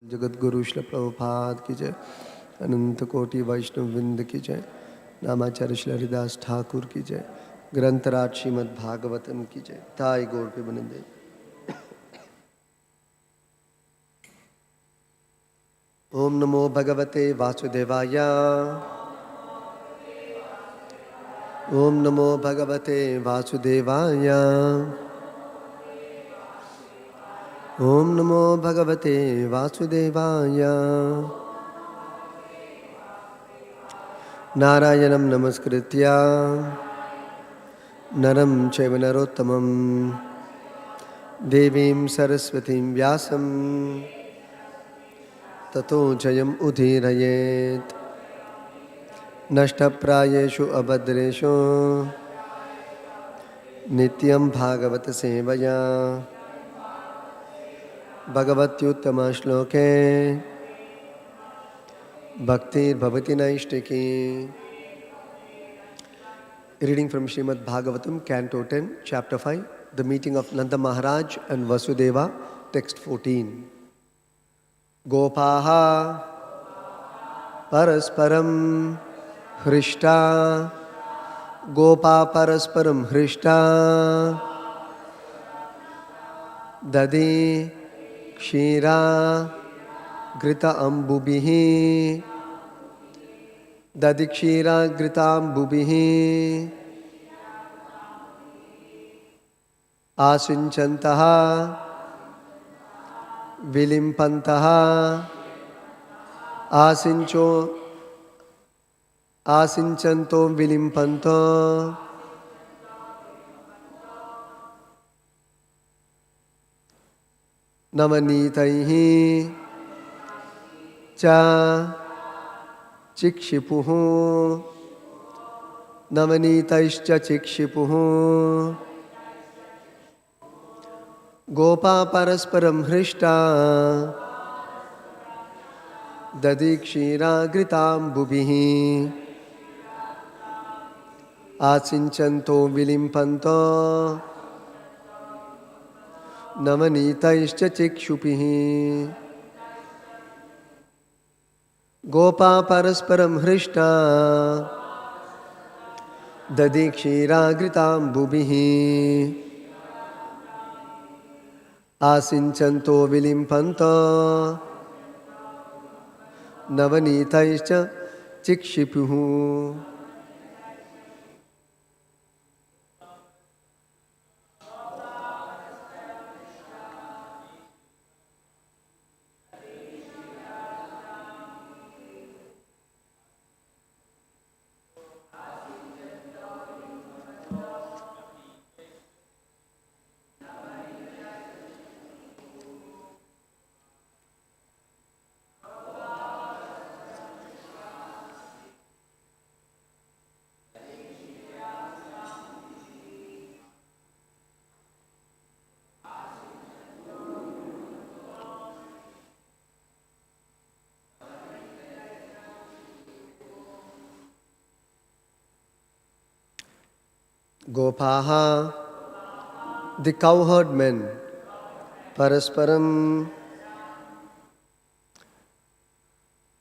जगत गुरु श्री प्रभुपाद की जय, अनंत कोटि वैष्णव विंद की जय, नामाचार्य श्री हरिदास ठाकुर की जय, ग्रंथराज श्रीमद् भागवतम की जय। ताई गौर पे बनिंदे। ओम नमो भगवते वासुदेवाय। ओम नमो भगवते वासुदेवाय। ओम नमो भगवते वासुदेवाय। नारायणं नमस्कृत्य नरं चैव नरोत्तमं देवीं सरस्वतीं व्यासं ततो जयम् उदीरयेत्। नष्टप्रायेषु अभद्रेषु नित्यं भागवत सेवया भगवत्युत्तमश्लोके भक्तिर्भवति नैष्टिकी। Reading from Srimad Bhagavatam, Canto 10, Chapter 5, The Meeting of Nanda Maharaj and Vasudeva, Text 14. Gopaha parasparam hrishta, Gopa parasparam hrishta, Dadi Kshira Grita Ambubihi, Dadikshira Gritam Bubihi, Asinchantaha Vilimpantaha, Asinchanto Vilimpanto, Namanitaihi Cha Chikshipuhu, Namanitaischa Chikshipuhu, Gopa parasparam hrishta, Dadikshira gritam bubihi, Asinchanto vilimpanto, Namanitaischa chikshupihi. Gopa parasparam hrishta, Dadikshira gritam bubihi, Asinchanto vilimpanto, Navanitaischa chikshipuhu. Gopaha, the cowherd men, parasparam,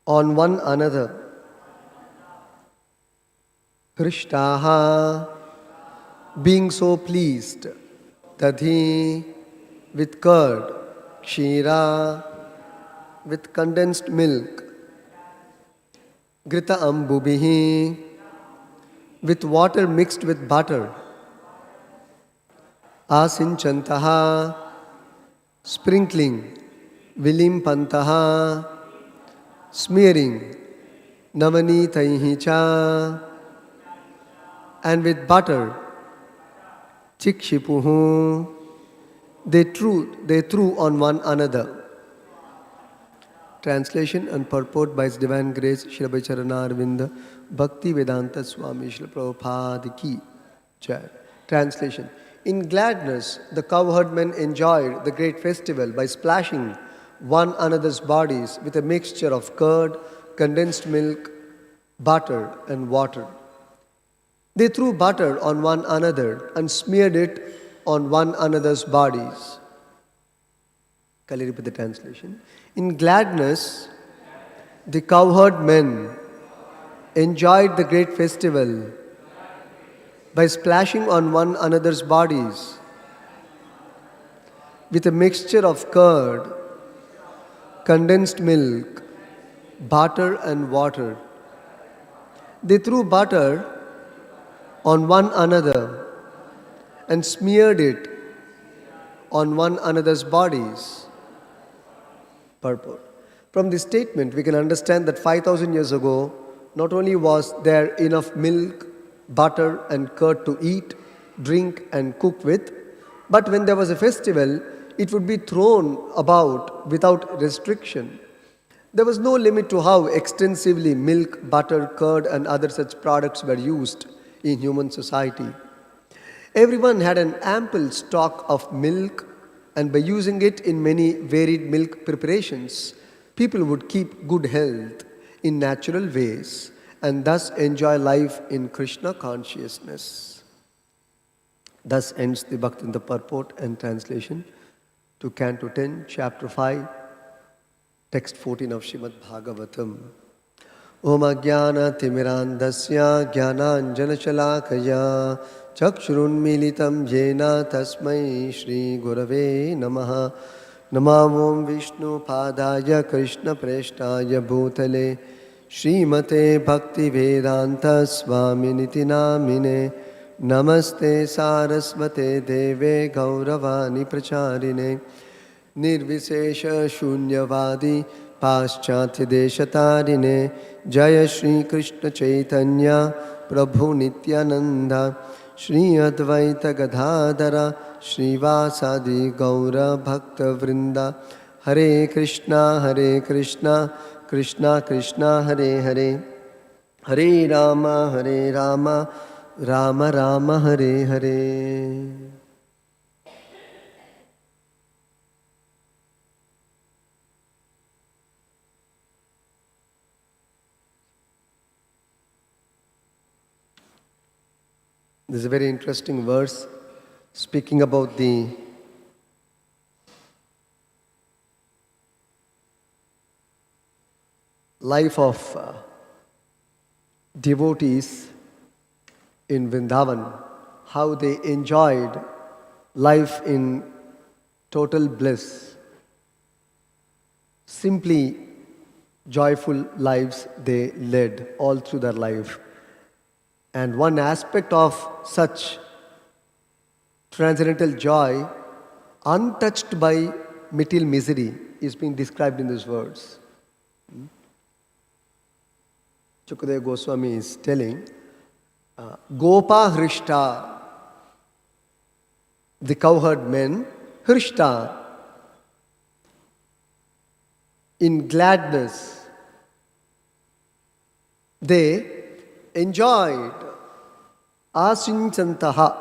on one another, Krishtaha, being so pleased, Tadhi, with curd, Kshira, with condensed milk, Grita ambubihi, with water mixed with butter, Asinchantaha, sprinkling, Vilimpantaha, smearing, Navanitaihi cha, and with butter, Chikshipuhu, they threw on one another. Translation and purport by His Divine Grace, Shri Bhai Charanarvinda, Bhakti Vedanta Swami Shri Prabhupada ki Jai. Translation. In gladness, the cowherdmen enjoyed the great festival by splashing one another's bodies with a mixture of curd, condensed milk, butter and water. They threw butter on one another and smeared it on one another's bodies. Kali repeat the translation. In gladness, the cowherd men enjoyed the great festival by splashing on one another's bodies with a mixture of curd, condensed milk, butter and water. They threw butter on one another and smeared it on one another's bodies. Purport. From this statement, we can understand that 5,000 years ago, not only was there enough milk, butter and curd to eat, drink and cook with, but when there was a festival, it would be thrown about without restriction. There was no limit to how extensively milk, butter, curd and other such products were used in human society. Everyone had an ample stock of milk, and by using it in many varied milk preparations, people would keep good health in natural ways and thus enjoy life in Krishna consciousness. Thus ends the Bhaktinda purport and translation to Canto 10, Chapter 5, Text 14 of Srimad Bhagavatam. Om Ajnana Timirandasya Jnananjana Shalakaya Chakshurunmilitam Yena Tasmai Shri Gurave Namaha Namam Vishnu Padaya Krishna Preshtaya Bhutale Srimate Bhakti Vedanta Swaminiti Namine Namaste Sarasvate Deve Gauravani Pracharine Nirvisesha Shunyavadi Paschatya Deshatarine Jaya Shri Krishna Chaitanya Prabhu Nityananda Shri Advaita Gadadhara Srivasadi Gaura Bhakta Vrinda Hare Krishna Krishna Krishna Hare Hare Hare Rama Rama Rama Hare Hare. This is a very interesting verse speaking about the life of devotees in Vrindavan, how they enjoyed life in total bliss. Simply joyful lives they led all through their life. And one aspect of such transcendental joy, untouched by material misery, is being described in these words. Chukadeva Goswami is telling, Gopa Hrishta, the cowherd men, Hrishta, in gladness, they enjoyed Asinchantaha.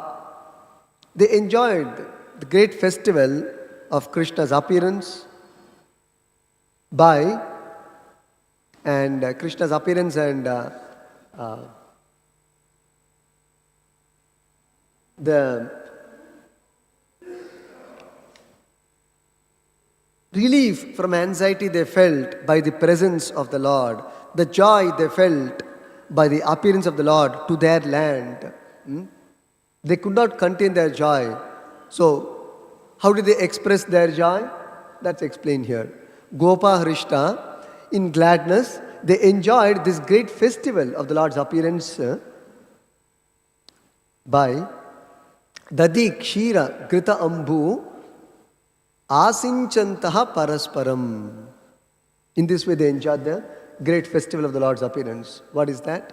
They enjoyed the great festival of Krishna's appearance Krishna's appearance and the relief from anxiety they felt by the presence of the Lord, the joy they felt by the appearance of the Lord to their land. They could not contain their joy. So, how did they express their joy? That's explained here. Gopa Hrishta, in gladness, they enjoyed this great festival of the Lord's appearance by Dadi Kshira Grita Ambu Asinchantaha Parasparam. In this way they enjoyed the great festival of the Lord's appearance. What is that?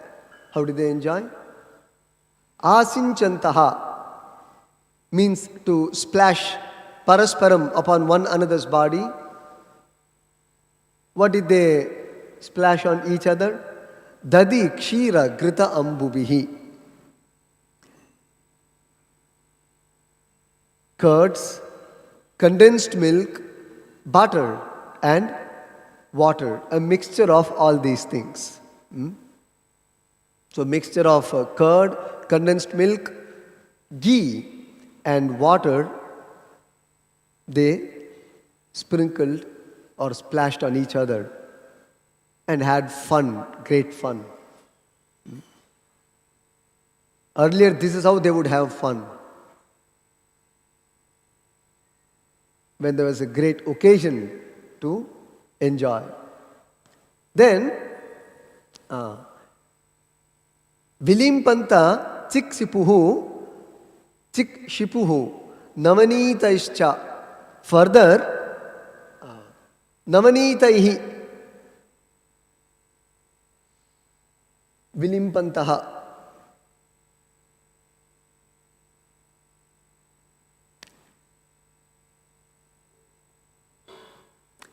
How did they enjoy? Asinchantaha means to splash parasparam upon one another's body. What did they splash on each other? Dadi Kshira Grita Ambubihi. Curds, condensed milk, butter and water, a mixture of all these things. So mixture of curd, condensed milk, ghee and water, they sprinkled or splashed on each other and had fun, great fun. Earlier, this is how they would have fun. When there was a great occasion to enjoy. Then, Vilimpanta chik shipuhu navanitaischa. Further, navanitaihi vilimpantaha.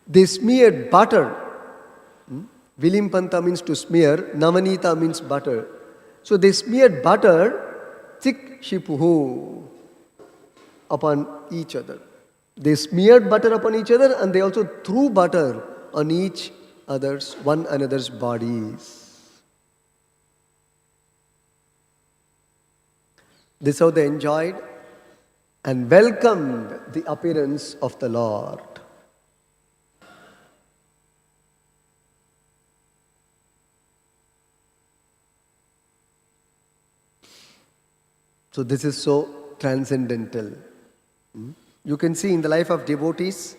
They smeared butter. Vilimpanta means to smear, navanita means butter. So they smeared butter, chik shipuhu, upon each other. They smeared butter upon each other and they also threw butter on one another's bodies. This is how they enjoyed and welcomed the appearance of the Lord. So this is so transcendental. You can see in the life of devotees,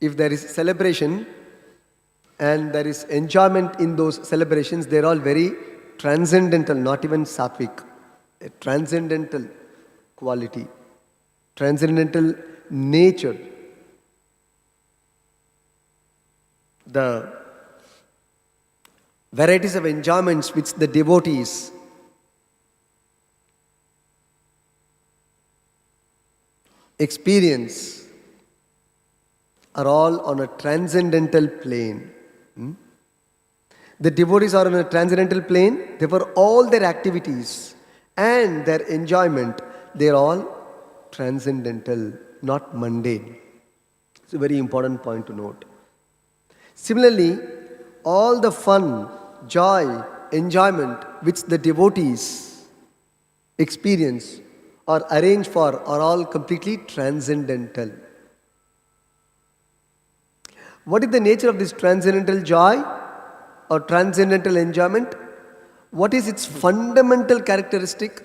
if there is celebration and there is enjoyment in those celebrations, they're all very transcendental, not even sattvic. A transcendental quality, transcendental nature. The varieties of enjoyments which the devotees experience are all on a transcendental plane. The devotees are on a transcendental plane, therefore all their activities and their enjoyment, they are all transcendental, not mundane. It's a very important point to note. Similarly, all the fun, joy, enjoyment which the devotees experience or arrange for are all completely transcendental. What is the nature of this transcendental joy or transcendental enjoyment? What is its fundamental characteristic?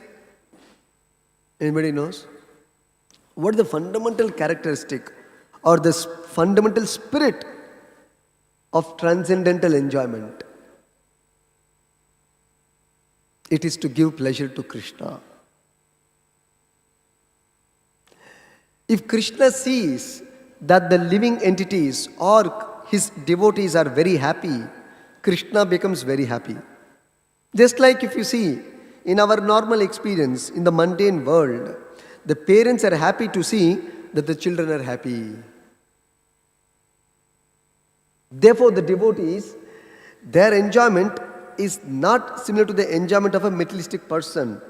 Anybody knows? What is the fundamental characteristic or the fundamental spirit of transcendental enjoyment? It is to give pleasure to Krishna. If Krishna sees that the living entities or his devotees are very happy, Krishna becomes very happy. Just like if you see in our normal experience in the mundane world, the parents are happy to see that the children are happy. Therefore, the devotees, their enjoyment is not similar to the enjoyment of a materialistic person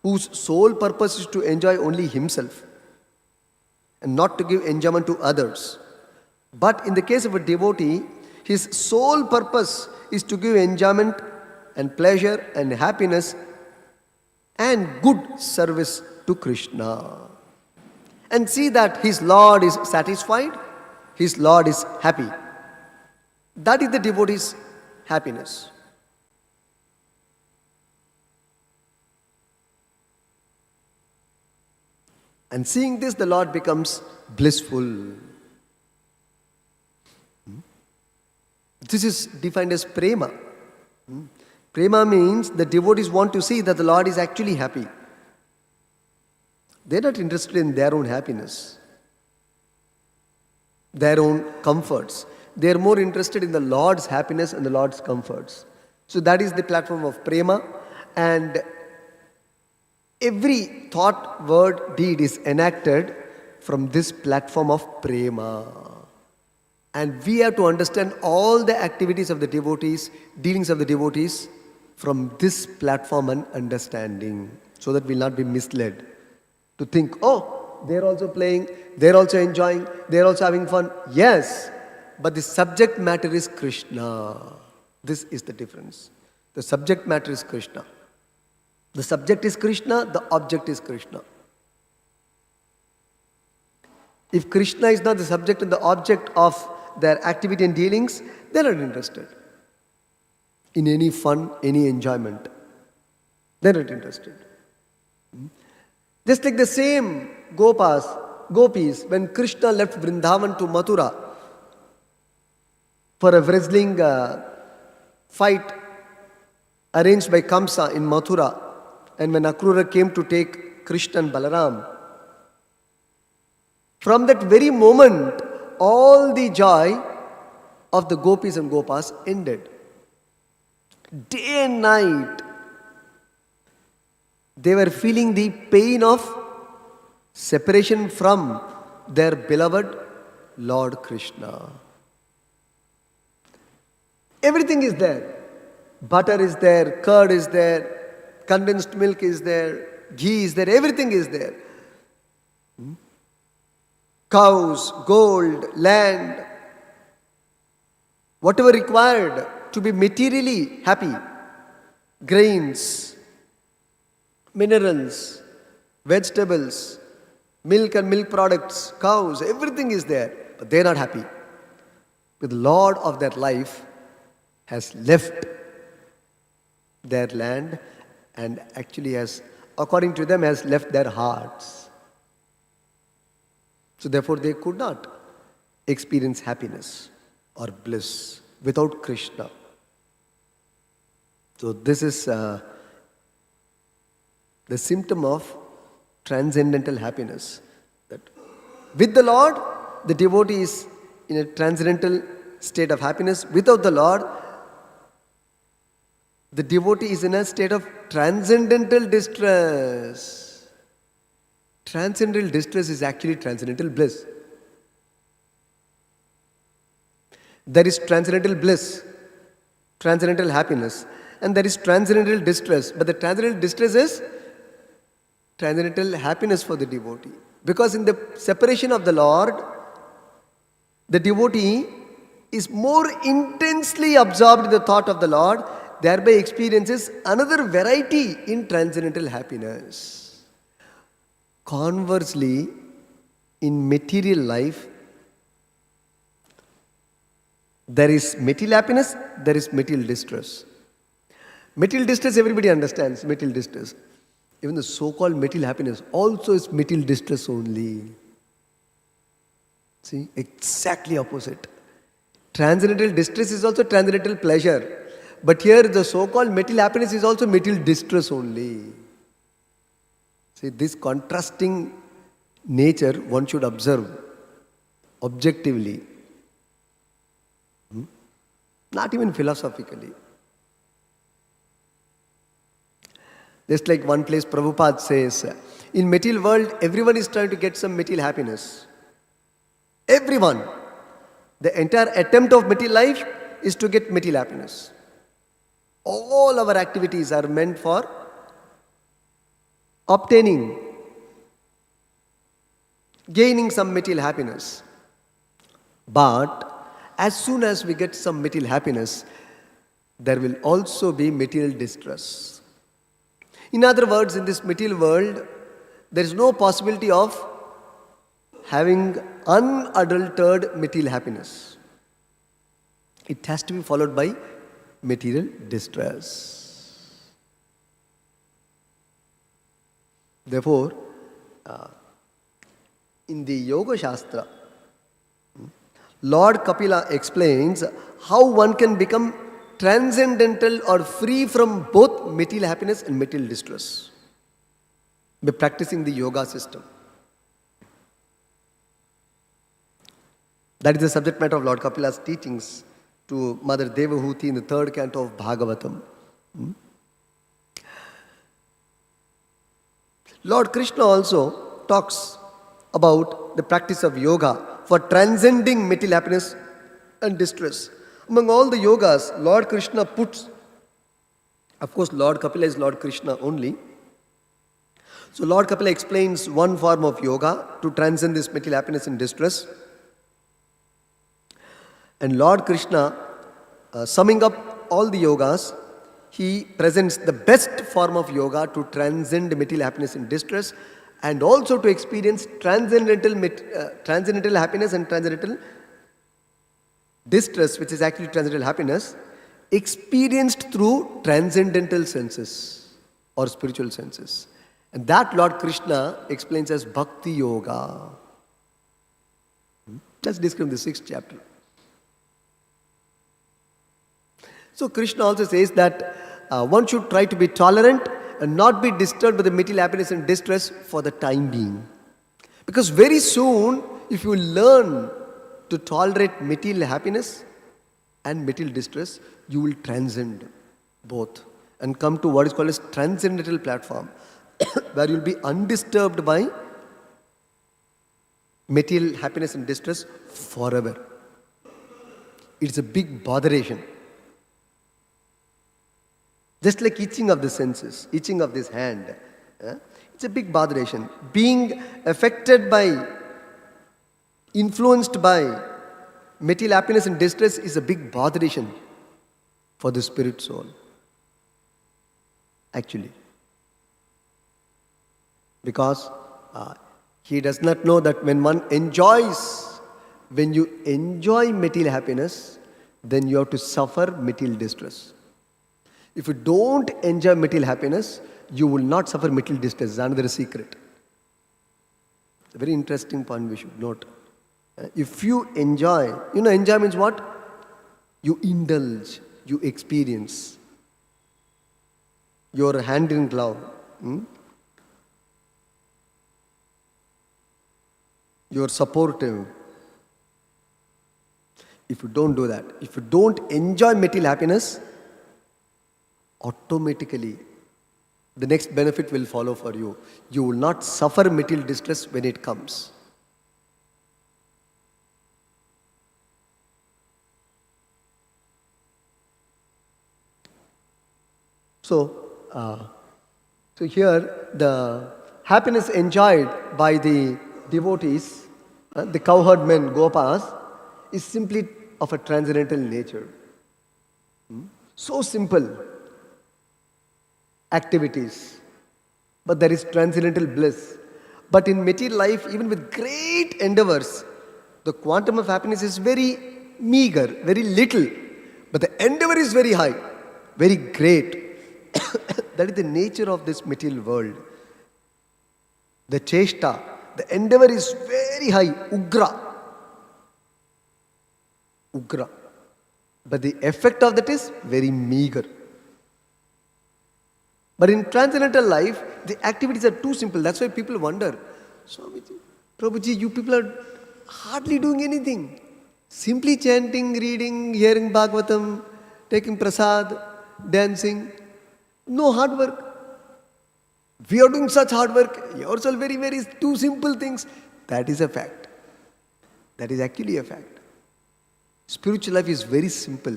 whose sole purpose is to enjoy only himself and not to give enjoyment to others. But in the case of a devotee, his sole purpose is to give enjoyment and pleasure and happiness and good service to Krishna. And see that his Lord is satisfied, his Lord is happy. That is the devotee's happiness. And seeing this, the Lord becomes blissful. This is defined as prema. Prema means the devotees want to see that the Lord is actually happy. They're not interested in their own happiness, their own comforts. They're more interested in the Lord's happiness and the Lord's comforts. So that is the platform of prema. And every thought, word, deed is enacted from this platform of prema. And we have to understand all the activities of the devotees, dealings of the devotees from this platform and understanding, so that we'll not be misled to think, oh, they're also playing, they're also enjoying, they're also having fun. Yes, but the subject matter is Krishna. This is the difference. The subject matter is Krishna. The subject is Krishna, the object is Krishna. If Krishna is not the subject and the object of their activity and dealings, they are not interested in any fun, any enjoyment. They are not interested. Just like the same gopis, when Krishna left Vrindavan to Mathura for a wrestling fight arranged by Kamsa in Mathura, and when Akrura came to take Krishna and Balaram, from that very moment, all the joy of the gopis and gopas ended. Day and night, they were feeling the pain of separation from their beloved Lord Krishna. Everything is there. Butter is there, curd is there, condensed milk is there, ghee is there, everything is there. Cows, gold, land, whatever required to be materially happy, grains, minerals, vegetables, milk and milk products, cows, everything is there, but they are not happy. But the Lord of their life has left their land and actually has, according to them, has left their hearts. So therefore they could not experience happiness or bliss without Krishna. So this is the symptom of transcendental happiness. That with the Lord, the devotee is in a transcendental state of happiness. Without the Lord, the devotee is in a state of transcendental distress. Transcendental distress is actually transcendental bliss. There is transcendental bliss, transcendental happiness, and there is transcendental distress. But the transcendental distress is transcendental happiness for the devotee. Because in the separation of the Lord, the devotee is more intensely absorbed in the thought of the Lord, thereby experiences another variety in transcendental happiness. Conversely, in material life, there is material happiness, there is material distress. Material distress, everybody understands material distress. Even the so-called material happiness also is material distress only. See, exactly opposite. Transcendental distress is also transcendental pleasure. But here the so-called material happiness is also material distress only. See, this contrasting nature one should observe objectively, not even philosophically. Just like one place Prabhupada says, in material world everyone is trying to get some material happiness. Everyone. The entire attempt of material life is to get material happiness. All our activities are meant for obtaining, gaining some material happiness. But as soon as we get some material happiness, there will also be material distress. In other words, in this material world, there is no possibility of having unadulterated material happiness. It has to be followed by material distress. Therefore, in the Yoga Shastra, Lord Kapila explains how one can become transcendental or free from both material happiness and material distress by practicing the yoga system. That is the subject matter of Lord Kapila's teachings to Mother Devahuti in the 3rd canto of Bhagavatam. Lord Krishna also talks about the practice of yoga for transcending material happiness and distress. Among all the yogas, Lord Krishna puts, of course Lord Kapila is Lord Krishna only. So Lord Kapila explains one form of yoga to transcend this material happiness and distress. And Lord Krishna, summing up all the yogas, he presents the best form of yoga to transcend material happiness and distress, and also to experience transcendental happiness and transcendental distress, which is actually transcendental happiness, experienced through transcendental senses or spiritual senses. And that Lord Krishna explains as Bhakti Yoga. Let's describe the 6th chapter. So Krishna also says that one should try to be tolerant and not be disturbed by the material happiness and distress for the time being. Because very soon, if you learn to tolerate material happiness and material distress, you will transcend both and come to what is called as transcendental platform, where you will be undisturbed by material happiness and distress forever. It's a big botheration. Just like itching of the senses, itching of this hand. It's a big botheration. Being affected by, influenced by material happiness and distress is a big botheration for the spirit soul. Actually. Because he does not know that when you enjoy material happiness, then you have to suffer material distress. If you don't enjoy material happiness, you will not suffer material distress. It's another secret. It's a very interesting point we should note. If you enjoy, enjoy means what? You indulge, you experience. Your hand in glove. You're supportive. If you don't do that, if you don't enjoy material happiness, automatically the next benefit will follow for you. You will not suffer material distress when it comes. So here the happiness enjoyed by the devotees, the cowherd men, gopas, is simply of a transcendental nature. So simple activities, but there is transcendental bliss. But in material life, even with great endeavors, the quantum of happiness is very meager, very little, but the endeavor is very high, very great. That is the nature of this material world. The cheshta, the endeavor is very high, ugra. But the effect of that is very meager. But in transcendental life, the activities are too simple. That's why people wonder, Swamiji, Prabhuji, you people are hardly doing anything. Simply chanting, reading, hearing Bhagavatam, taking prasad, dancing. No hard work. We are doing such hard work. Yours are very, very two simple things. That is a fact. That is actually a fact. Spiritual life is very simple.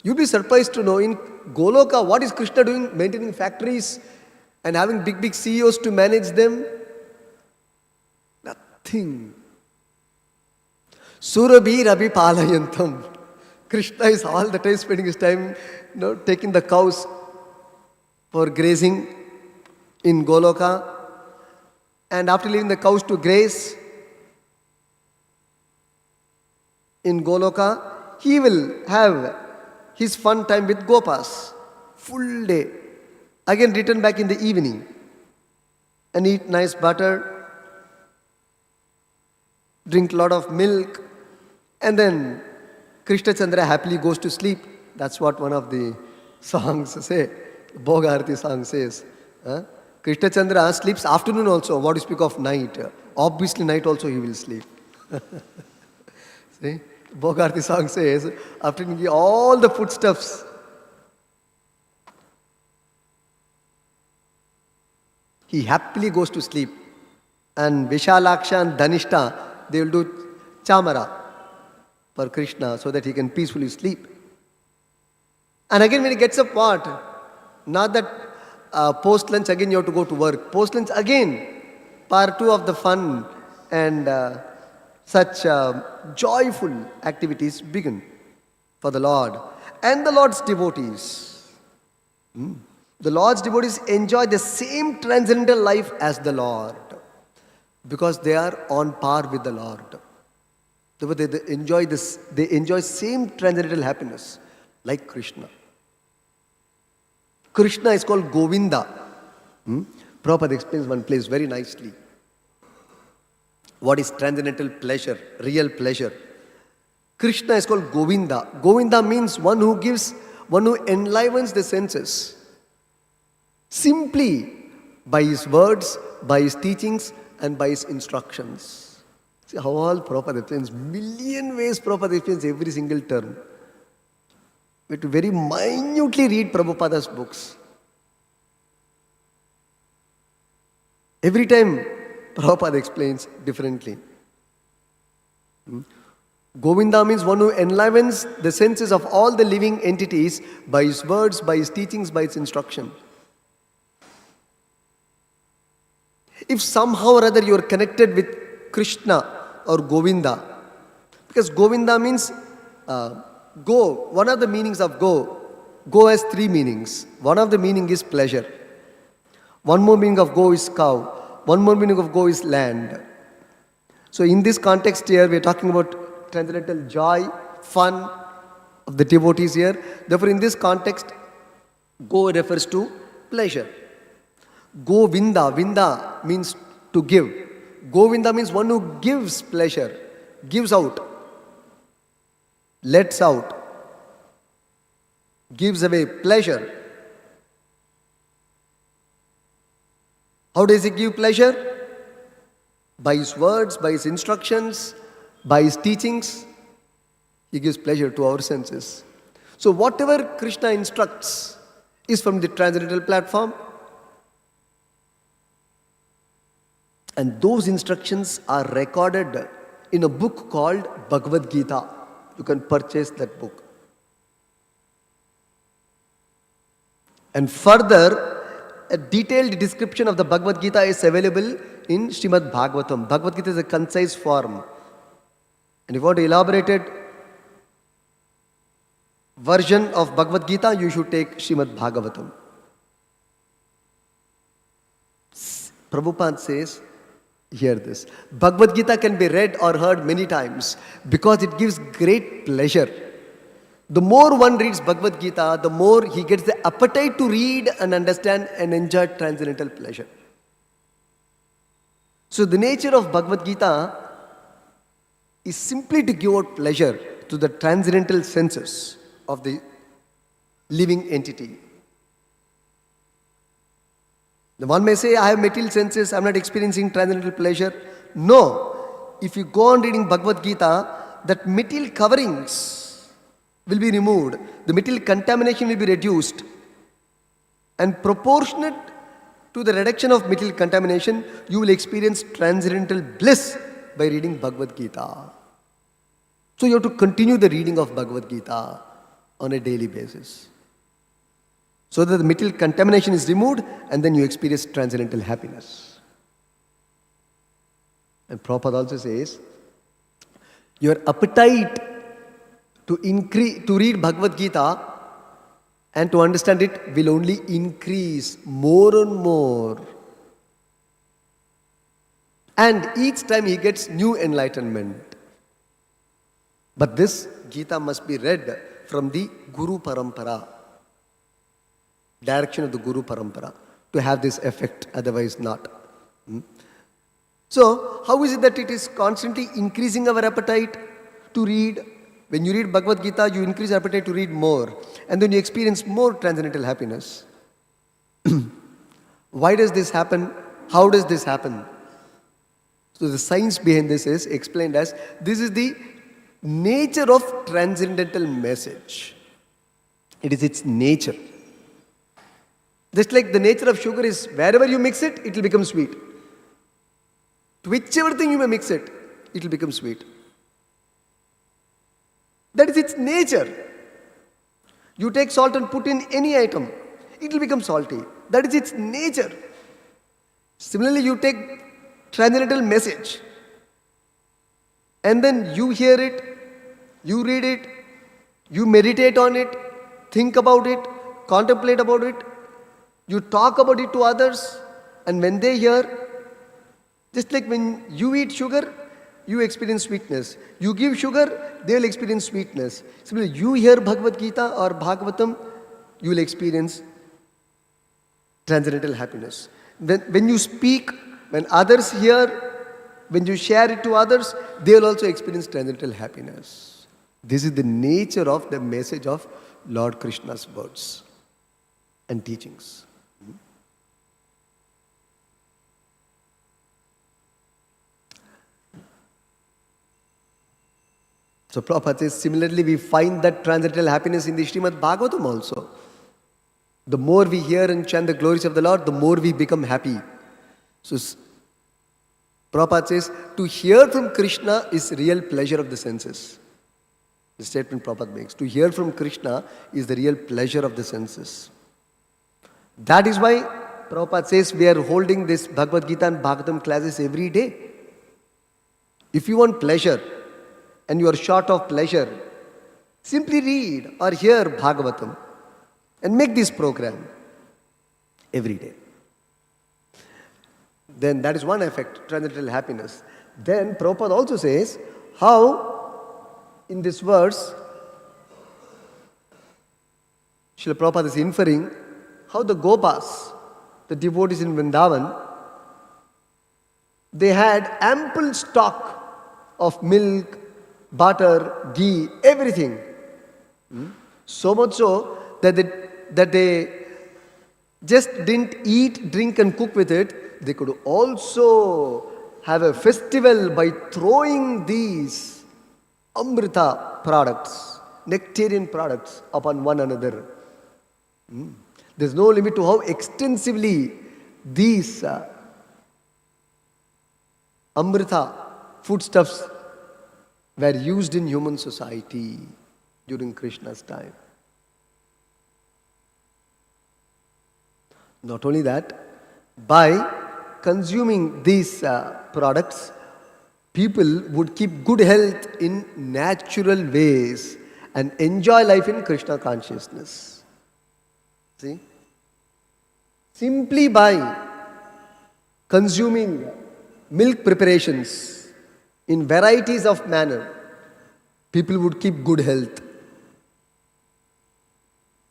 You'll be surprised to know in Goloka, what is Krishna doing? Maintaining factories and having big CEOs to manage them? Nothing. Surabhi Rabi Palayantam. Krishna is all the time spending his time taking the cows for grazing in Goloka. And after leaving the cows to graze in Goloka, he will have his fun time with gopas, full day. Again return back in the evening and eat nice butter, drink a lot of milk, and then Krishna Chandra happily goes to sleep. That's what one of the songs say. Bhogarati song says. Krishna Chandra sleeps afternoon also. What do you speak of night? Obviously night also he will sleep. See? Bhogarati song says, after doing all the foodstuffs, he happily goes to sleep. And Vishalaksha and Dhanishta, they will do chamara for Krishna so that he can peacefully sleep. And again when he gets up, what? Not that post-lunch again you have to go to work. Post-lunch again, part 2 of the fun and such joyful activities begin for the Lord and the Lord's devotees. The Lord's devotees enjoy the same transcendental life as the Lord because they are on par with the Lord. Therefore, they enjoy this. They enjoy same transcendental happiness like Krishna. Krishna is called Govinda. Prabhupada explains one place very nicely. What is transcendental pleasure, real pleasure? Krishna is called Govinda. Govinda means one who enlivens the senses. Simply by his words, by his teachings, and by his instructions. See how all Prabhupada explains, million ways Prabhupada explains every single term. We have to very minutely read Prabhupada's books. Every time Prabhupada explains differently. Govinda means one who enlivens the senses of all the living entities by his words, by his teachings, by his instruction. If somehow or other you are connected with Krishna or Govinda, because Govinda means go. One of the meanings of go has three meanings. One of the meaning is pleasure. One more meaning of go is cow. One more meaning of go is land. So in this context here, we are talking about transcendental joy, fun of the devotees here. Therefore, in this context, go refers to pleasure. Govinda, Vinda means to give. Govinda means one who gives pleasure, gives out, lets out, gives away pleasure. How does he give pleasure? By his words, by his instructions, by his teachings. He gives pleasure to our senses. So whatever Krishna instructs is from the transcendental platform. And those instructions are recorded in a book called Bhagavad Gita. You can purchase that book. And further, a detailed description of the Bhagavad Gita is available in Srimad Bhagavatam. Bhagavad Gita is a concise form. And if you want to elaborated version of Bhagavad Gita, you should take Srimad Bhagavatam. Prabhupada says, hear this. Bhagavad Gita can be read or heard many times because it gives great pleasure. The more one reads Bhagavad Gita, the more he gets the appetite to read and understand and enjoy transcendental pleasure. So the nature of Bhagavad Gita is simply to give out pleasure to the transcendental senses of the living entity. The one may say, I have material senses, I am not experiencing transcendental pleasure. No. If you go on reading Bhagavad Gita, that material coverings will be removed. The material contamination will be reduced. And proportionate to the reduction of material contamination, you will experience transcendental bliss by reading Bhagavad Gita. So you have to continue the reading of Bhagavad Gita on a daily basis, so that the material contamination is removed and then you experience transcendental happiness. And Prabhupada also says, your appetite to read Bhagavad Gita and to understand it will only increase more and more. And each time he gets new enlightenment. But this Gita must be read from the Guru Parampara, direction of the Guru Parampara, to have this effect, otherwise not. So, how is it that it is constantly increasing our appetite to read? When you read Bhagavad Gita, you increase appetite to read more, and then you experience more transcendental happiness. Why does this happen? How does this happen? So the science behind this is explained as, this is the nature of transcendental message. It is its nature. Just like the nature of sugar is, wherever you mix it, it will become sweet. To whichever thing you may mix it, it will become sweet. That is its nature. You take salt and put in any item, it will become salty. That is its nature. Similarly, you take transcendental message, and then you hear it, you read it, you meditate on it, think about it, contemplate about it, You talk about it to others, and when they hear, just like when you eat sugar, you experience sweetness. You give sugar, they will experience sweetness. Similarly, you hear Bhagavad Gita or Bhagavatam, you will experience transcendental happiness. When you speak, when others hear, when you share it to others, they will also experience transcendental happiness. This is the nature of the message of Lord Krishna's words and teachings. So Prabhupada says, similarly we find that transcendental happiness in the Srimad Bhagavatam also. The more we hear and chant the glories of the Lord, the more we become happy. So Prabhupada says, to hear from Krishna is real pleasure of the senses. The statement Prabhupada makes. To hear from Krishna is the real pleasure of the senses. That is why Prabhupada says we are holding this Bhagavad Gita and Bhagavatam classes every day. If you want pleasure and you are short of pleasure, simply read or hear Bhagavatam and make this program every day. Then that is one effect, transcendental happiness. Then Prabhupada also says how in this verse, Srila Prabhupada is inferring how the Gopas, the devotees in Vrindavan, they had ample stock of milk, butter, ghee, everything. So much so that they just didn't eat, drink and cook with it. They could also have a festival by throwing these Amrita products, nectarian products upon one another. There's no limit to how extensively these Amrita foodstuffs were used in human society during Krishna's time. Not only that, by consuming these products, people would keep good health in natural ways and enjoy life in Krishna consciousness. See? Simply by consuming milk preparations in varieties of manner, people would keep good health.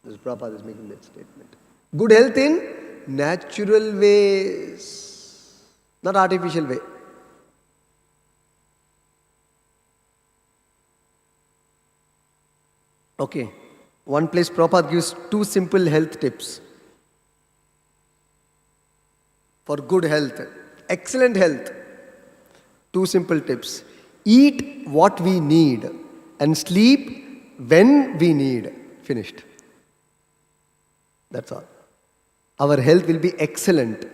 This Prabhupada is making that statement. Good health in natural ways, not artificial way. Okay, one place Prabhupada gives 2 simple health tips for good health, excellent health. 2 simple tips. Eat what we need and sleep when we need. Finished. That's all. Our health will be excellent.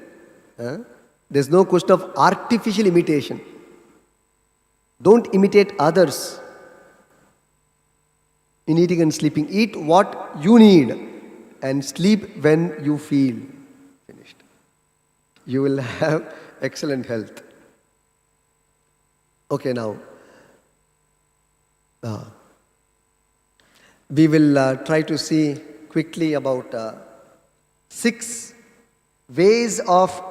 There's no question of artificial imitation. Don't imitate others in eating and sleeping. Eat what you need and sleep when you feel. Finished. You will have excellent health. Okay, now we will try to see quickly about 6 ways of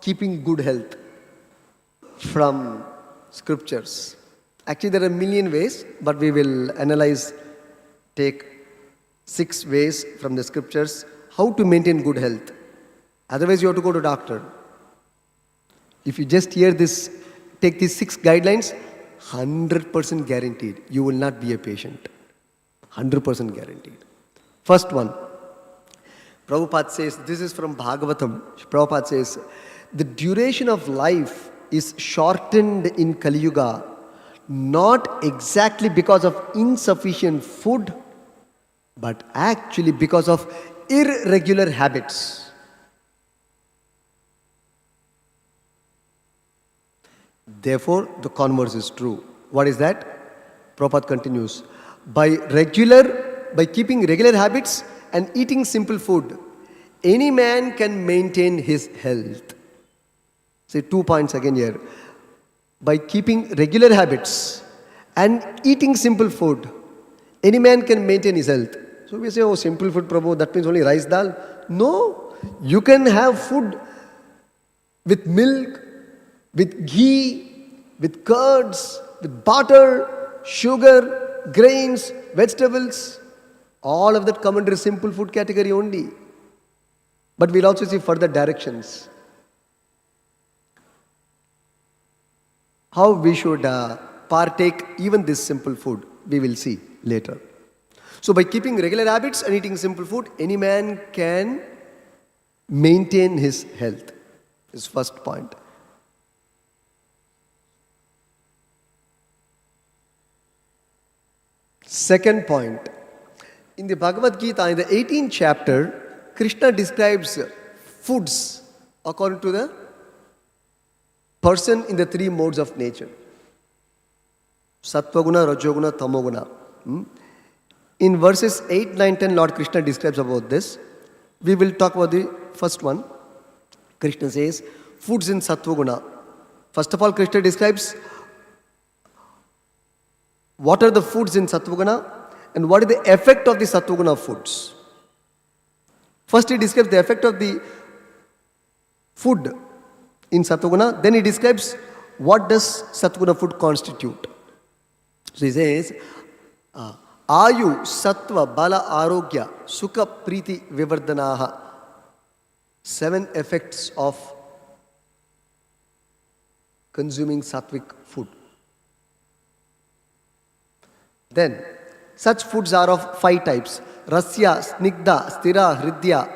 keeping good health from scriptures. Actually, there are a million ways, but we will take 6 ways from the scriptures how to maintain good health. Otherwise, you have to go to doctor. If you just hear this, take these 6 guidelines, 100% guaranteed, you will not be a patient. 100% guaranteed. First one, Prabhupada says, this is from Bhagavatam. Prabhupada says, the duration of life is shortened in Kali Yuga, not exactly because of insufficient food, but actually because of irregular habits. Therefore, the converse is true. What is that? Prabhupada continues. By keeping regular habits and eating simple food, any man can maintain his health. Say 2 points again here. By keeping regular habits and eating simple food, any man can maintain his health. So we say, oh, simple food, Prabhu, that means only rice dal. No, you can have food with milk, with ghee, with curds, with butter, sugar, grains, vegetables. All of that come under simple food category only. But we'll also see further directions. How we should partake even this simple food, we will see later. So by keeping regular habits and eating simple food, any man can maintain his health. Is first point. Second point. In the Bhagavad Gita, in the 18th chapter, Krishna describes foods according to the person in the three modes of nature. Sattvaguna, Rajoguna, Tamoguna. In verses 8, 9, 10, Lord Krishna describes about this. We will talk about the first one. Krishna says, foods in Sattvaguna. First of all, Krishna describes what are the foods in Sattvaguna and what is the effect of the Sattvaguna foods. First he describes the effect of the food in Sattvaguna. Then he describes what does Sattvaguna food constitute. So he says, Ayu, Sattva, Bala, Arogya, Sukha, Priti, Vivardhanaha. 7 effects of consuming sattvic food. Then, such foods are of 5 types. Rasya, Snigdha, Stira, Hridya,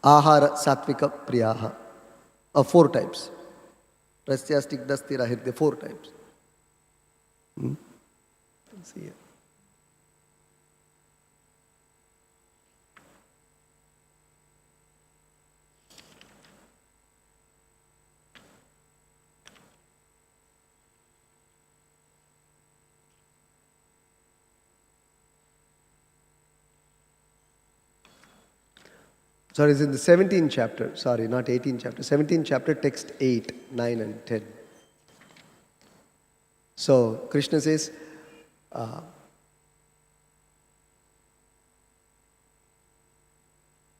Ahara, Sattvika, Priyaha. 4 types. Rasya, Snigdha, Stira, Hridya, 4 types. Let's see here. Sorry, it's in the 17th chapter. Sorry, not 18th chapter. 17th chapter, text 8, 9 and 10. So, Krishna says,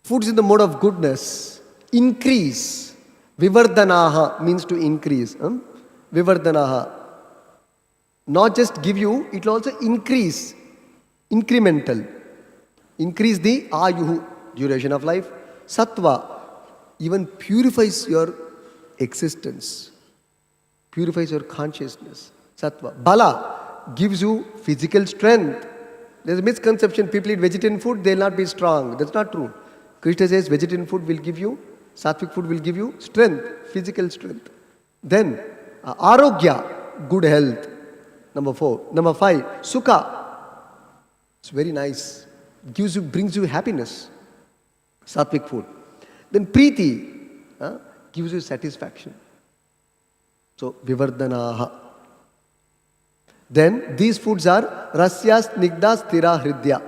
foods in the mode of goodness increase. Vivardhanaha means to increase. Vivardhanaha. Not just give you, it will also increase. Incremental. Increase the ayuhu, duration of life. Sattva even purifies your existence. Purifies your consciousness. Sattva. Bala gives you physical strength. There's a misconception, people eat vegetarian food, they'll not be strong. That's not true. Krishna says vegetarian food will give you, sattvic food will give you strength, physical strength. Then, arogya, good health. Number 4. Number 5, sukha. It's very nice. Brings you happiness. Sattvic food. Then priti, gives you satisfaction. So, vivardhanaha. Then these foods are rasya, snigdha, stira, hridya.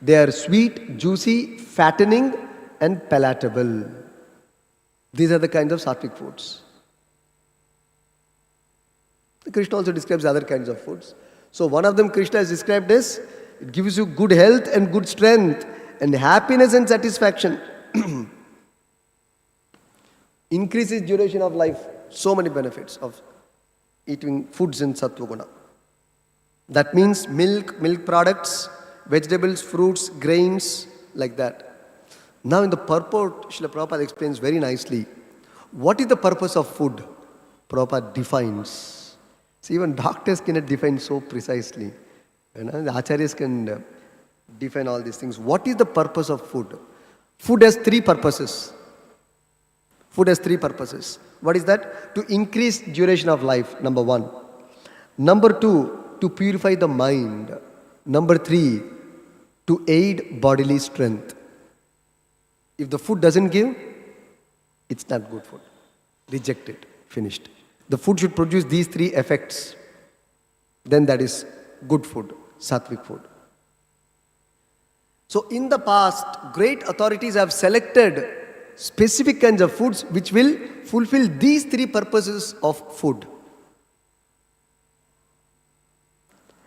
They are sweet, juicy, fattening and palatable. These are the kinds of sattvic foods. Krishna also describes other kinds of foods. So one of them Krishna has described as, it gives you good health and good strength and happiness and satisfaction. Increases duration of life. So many benefits of eating foods in Sattvaguna. That means milk, milk products, vegetables, fruits, grains, like that. Now in the purport, Srila Prabhupada explains very nicely. What is the purpose of food? Prabhupada defines. See, even doctors cannot define so precisely. The acharyas can define all these things. What is the purpose of food? Food has 3 purposes. Food has 3 purposes. What is that? To increase duration of life, number 1. Number 2, to purify the mind. Number 3, to aid bodily strength. If the food doesn't give, it's not good food. Reject it. Finished. The food should produce these 3 effects. Then that is good food, sattvic food. So in the past, great authorities have selected specific kinds of foods which will fulfill these 3 purposes of food.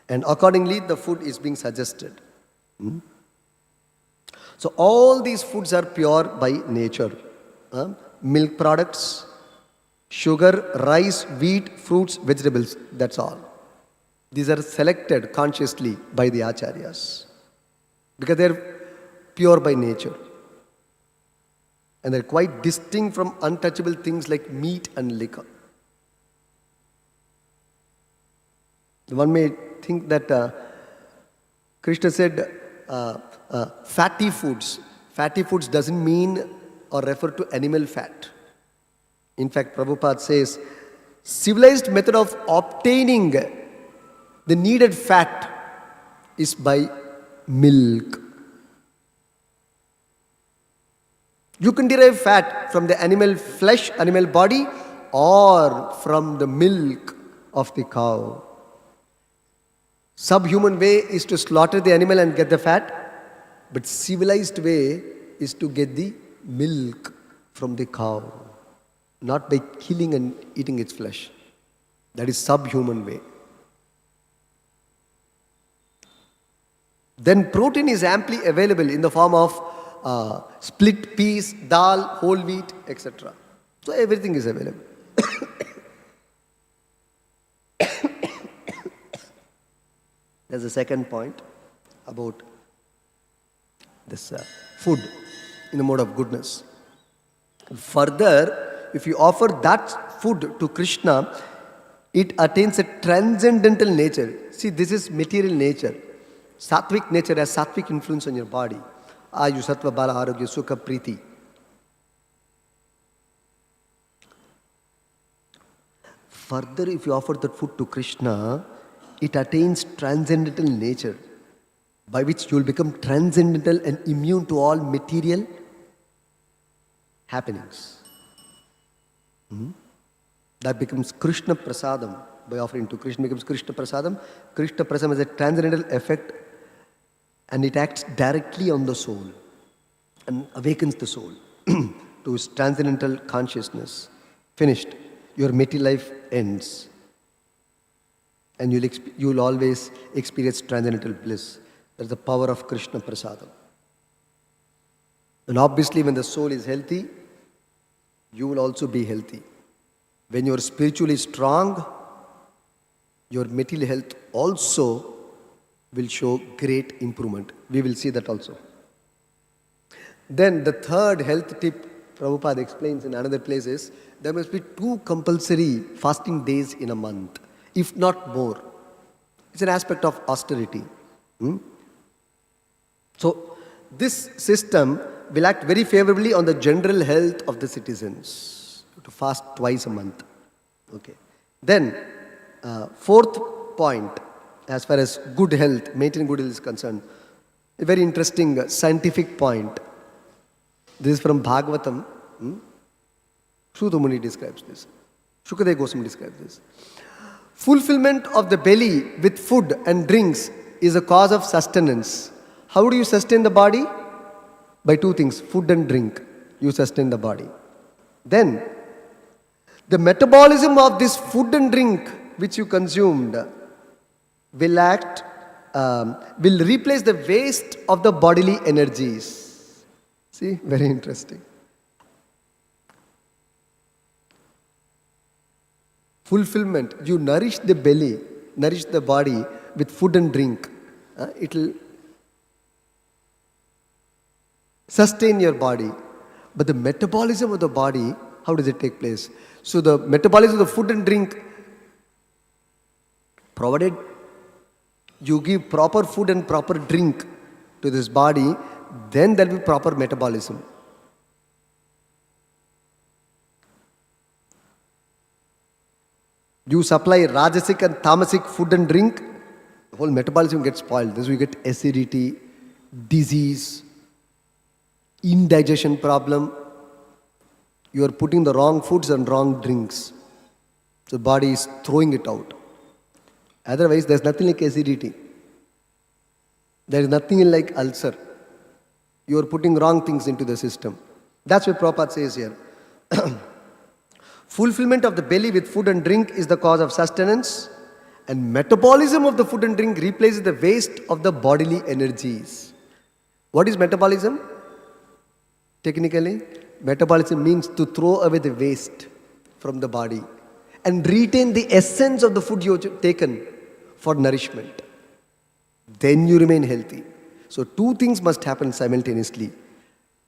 And accordingly, the food is being suggested. So all these foods are pure by nature. Milk products, sugar, rice, wheat, fruits, vegetables, that's all. These are selected consciously by the acharyas because they're pure by nature. And they're quite distinct from untouchable things like meat and liquor. One may think that Krishna said fatty foods. Fatty foods doesn't mean or refer to animal fat. In fact, Prabhupada says, civilized method of obtaining the needed fat is by milk. You can derive fat from the animal flesh, animal body, or from the milk of the cow. Subhuman way is to slaughter the animal and get the fat, but civilized way is to get the milk from the cow, not by killing and eating its flesh. That is subhuman way. Then protein is amply available in the form of split peas, dal, whole wheat, etc. So everything is available. There's a second point about this food in the mode of goodness. Further, if you offer that food to Krishna, it attains a transcendental nature. See, this is material nature. Sattvic nature has sattvic influence on your body. Ayu, sattva, bala, arogya, sukha, priti. Further, if you offer that food to Krishna, it attains transcendental nature, by which you will become transcendental and immune to all material happenings. That becomes Krishna Prasadam. By offering to Krishna becomes Krishna Prasadam. Krishna Prasadam has a transcendental effect and it acts directly on the soul and awakens the soul to its transcendental consciousness. Finished. Your material life ends. And you'll always experience transcendental bliss. That's the power of Krishna Prasadam. And obviously when the soul is healthy, you will also be healthy. When you're spiritually strong, your material health also will show great improvement. We will see that also. Then the third health tip Prabhupada explains in another place is, there must be 2 compulsory fasting days in a month, if not more. It's an aspect of austerity. So this system will act very favorably on the general health of the citizens, to fast twice a month. Okay. Then, fourth point, as far as good health, maintaining good health is concerned, a very interesting scientific point. This is from Bhagavatam. Shuddha Muni describes this. Shukadeva Goswami describes this. Fulfillment of the belly with food and drinks is a cause of sustenance. How do you sustain the body? By 2 things, food and drink. You sustain the body. Then, the metabolism of this food and drink which you consumed will replace the waste of the bodily energies. See, very interesting. Fulfillment. You nourish the belly, nourish the body with food and drink. It will sustain your body. But the metabolism of the body, how does it take place? So the metabolism of the food and drink, provided you give proper food and proper drink to this body, then there will be proper metabolism. You supply Rajasic and Tamasic food and drink, the whole metabolism gets spoiled. This we get acidity, disease, indigestion problem. You are putting the wrong foods and wrong drinks. The body is throwing it out. Otherwise, there's nothing like acidity. There is nothing like ulcer. You are putting wrong things into the system. That's what Prabhupada says here. Fulfillment of the belly with food and drink is the cause of sustenance, and metabolism of the food and drink replaces the waste of the bodily energies. What is metabolism? Technically, metabolism means to throw away the waste from the body and retain the essence of the food you have taken for nourishment. Then you remain healthy. So two things must happen simultaneously.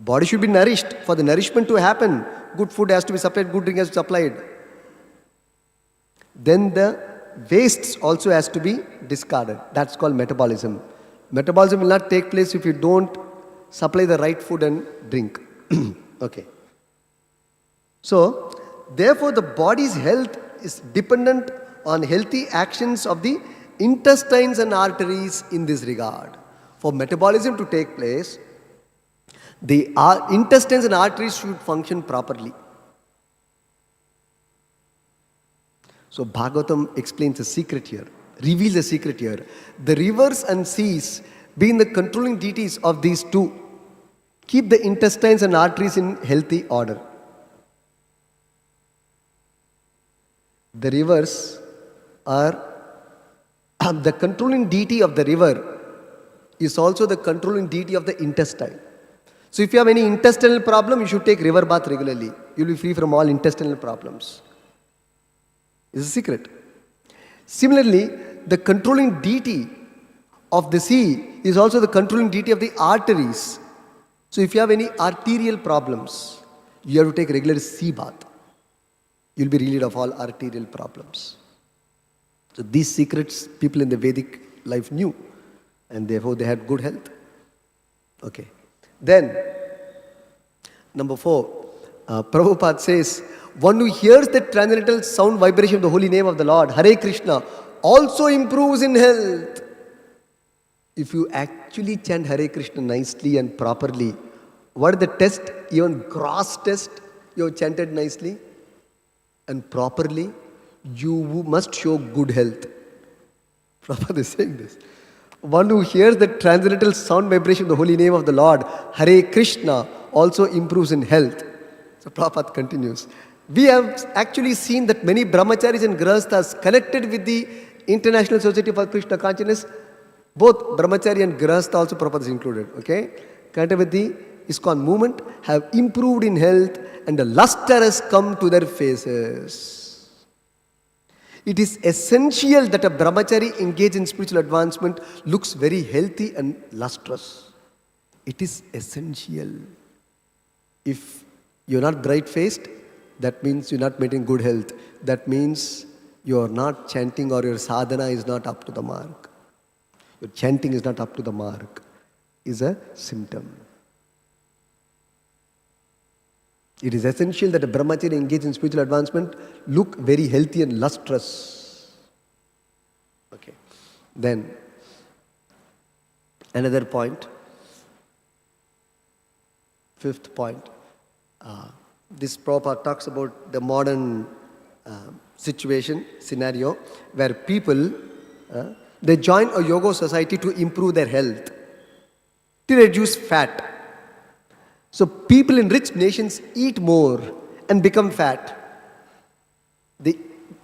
Body should be nourished. For the nourishment to happen, good food has to be supplied, good drink has to be supplied. Then the wastes also has to be discarded. That's called metabolism. Metabolism will not take place if you don't supply the right food and drink. Okay. So, therefore, the body's health is dependent on healthy actions of the intestines and arteries in this regard. For metabolism to take place, the intestines and arteries should function properly. So Bhagavatam explains the secret here, reveals the secret here. The rivers and seas, being the controlling deities of these two, keep the intestines and arteries in healthy order. The rivers are the controlling deity of the river is also the controlling deity of the intestine. So if you have any intestinal problem, you should take river bath regularly. You will be free from all intestinal problems. This is a secret. Similarly, the controlling deity of the sea is also the controlling deity of the arteries. So if you have any arterial problems, you have to take regular sea bath. You will be relieved of all arterial problems. So these secrets people in the Vedic life knew, and therefore they had good health. Okay. Then, number 4, Prabhupada says, one who hears the transcendental sound vibration of the holy name of the Lord, Hare Krishna, also improves in health. If you actually chant Hare Krishna nicely and properly, what is the test? Even gross test, you have chanted nicely and properly, you must show good health. Prabhupada is saying this. One who hears the transcendental sound vibration of the holy name of the Lord, Hare Krishna, also improves in health. So Prabhupada continues. We have actually seen that many brahmacharis and grahasthas connected with the International Society for Krishna Consciousness, both brahmachari and grahastha also Prabhupada is included, okay? Connected with the ISKCON movement, have improved in health and a luster has come to their faces. It is essential that a brahmachari engaged in spiritual advancement looks very healthy and lustrous. It is essential. If you're not bright-faced, that means you're not maintaining good health. That means you're not chanting or your sadhana is not up to the mark. Your chanting is not up to the mark. Is a symptom. It is essential that a brahmachari engaged in spiritual advancement look very healthy and lustrous. Okay. Then, another point. 5th point. This Prabhupada talks about the modern scenario, where people, they join a yoga society to improve their health, to reduce fat. So people in rich nations eat more and become fat.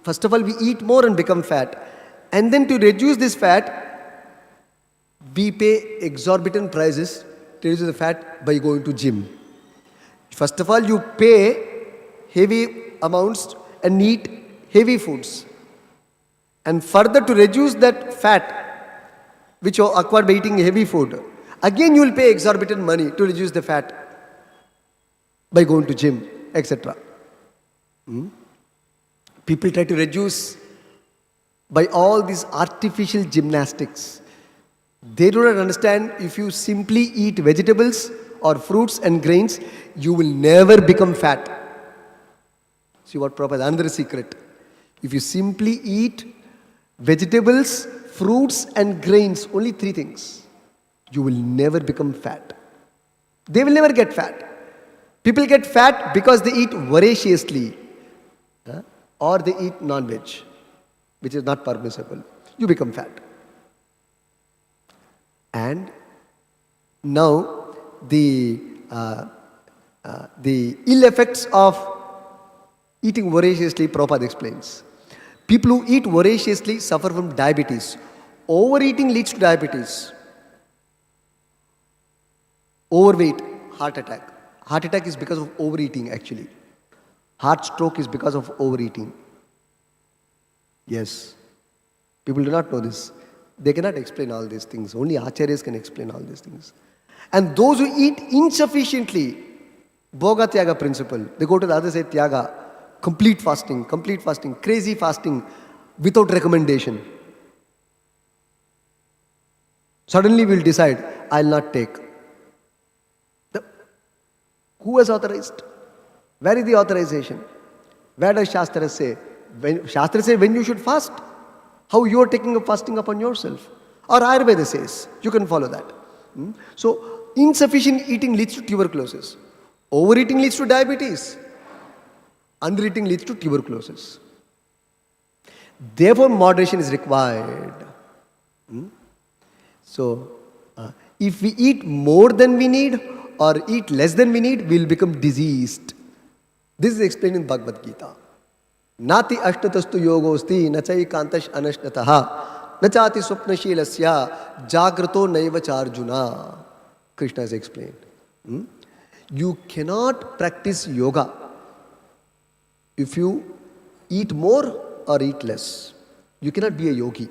First of all, we eat more and become fat. And then to reduce this fat, we pay exorbitant prices to reduce the fat by going to gym. First of all, you pay heavy amounts and eat heavy foods. And further, to reduce that fat, which you acquired by eating heavy food, again you will pay exorbitant money to reduce the fat by going to gym, etc. People try to reduce by all these artificial gymnastics. They do not understand, if you simply eat vegetables or fruits and grains, you will never become fat. See what Prabhupada, another secret. If you simply eat vegetables, fruits and grains, only 3 things, you will never become fat. They will never get fat. People get fat because they eat voraciously or they eat non-veg, which is not permissible. You become fat. And now the ill effects of eating voraciously, Prabhupada explains. People who eat voraciously suffer from diabetes. Overeating leads to diabetes. Overweight, heart attack. Heart attack is because of overeating actually. Heart stroke is because of overeating. Yes. People do not know this. They cannot explain all these things. Only acharyas can explain all these things. And those who eat insufficiently, Bhoga Tyaga principle, they go to the other side, Tyaga, complete fasting, crazy fasting, without recommendation. Suddenly we'll decide, I'll not take. Who has authorized? Where is the authorization? Where does Shastra say? Shastra says when you should fast. How you are taking up fasting upon yourself. Or Ayurveda says, you can follow that. So, insufficient eating leads to tuberculosis. Overeating leads to diabetes. Undereating leads to tuberculosis. Therefore, moderation is required. So, if we eat more than we need or eat less than we need, we will become diseased. This is explained in Bhagavad Gita. Nati ashtatastu yogosti nachai kantash anashtataha nachati swapnashilasya jagrato naiva charjuna. Krishna has explained. You cannot practice yoga if you eat more or eat less. You cannot be a yogi.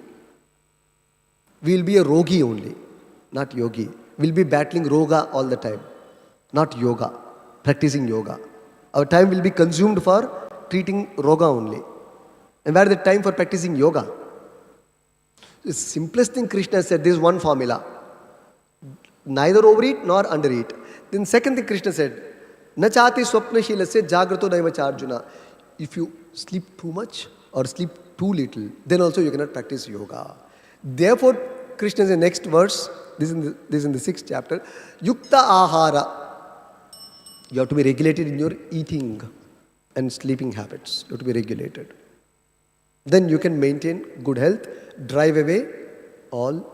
We will be a rogi only, not yogi. We will be battling roga all the time, not yoga, practicing yoga. Our time will be consumed for treating roga only. And where is the time for practicing yoga? The simplest thing Krishna said, this is one formula. Neither overeat nor undereat. Then second thing Krishna said, Nachati swapnashilasya jagrato naiva charjuna. If you sleep too much or sleep too little, then also you cannot practice yoga. Therefore, Krishna in the next verse, this is in the 6th chapter, Yukta ahara. You have to be regulated in your eating and sleeping habits. You have to be regulated. Then you can maintain good health, drive away all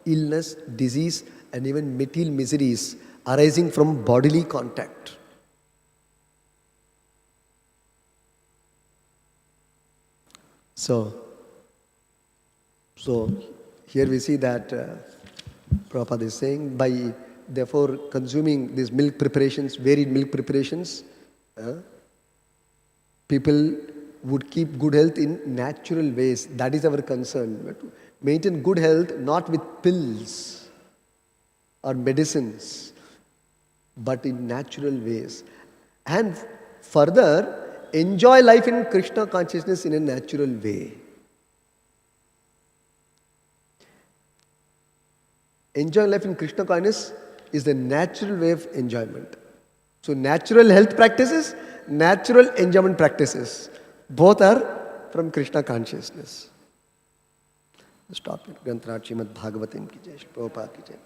illness, disease, and even material miseries arising from bodily contact. So here we see that Prabhupada is saying by therefore consuming these milk preparations, varied milk preparations, people would keep good health in natural ways. That is our concern. We have to maintain good health not with pills or medicines, but in natural ways. And further, enjoy life in Krishna consciousness in a natural way. Enjoy life in Krishna consciousness is the natural way of enjoyment. So natural health practices, natural enjoyment practices, both are from Krishna consciousness. Stop it. Granthrat Srimad Bhagavatam ki jai, Prabhupada ki jai.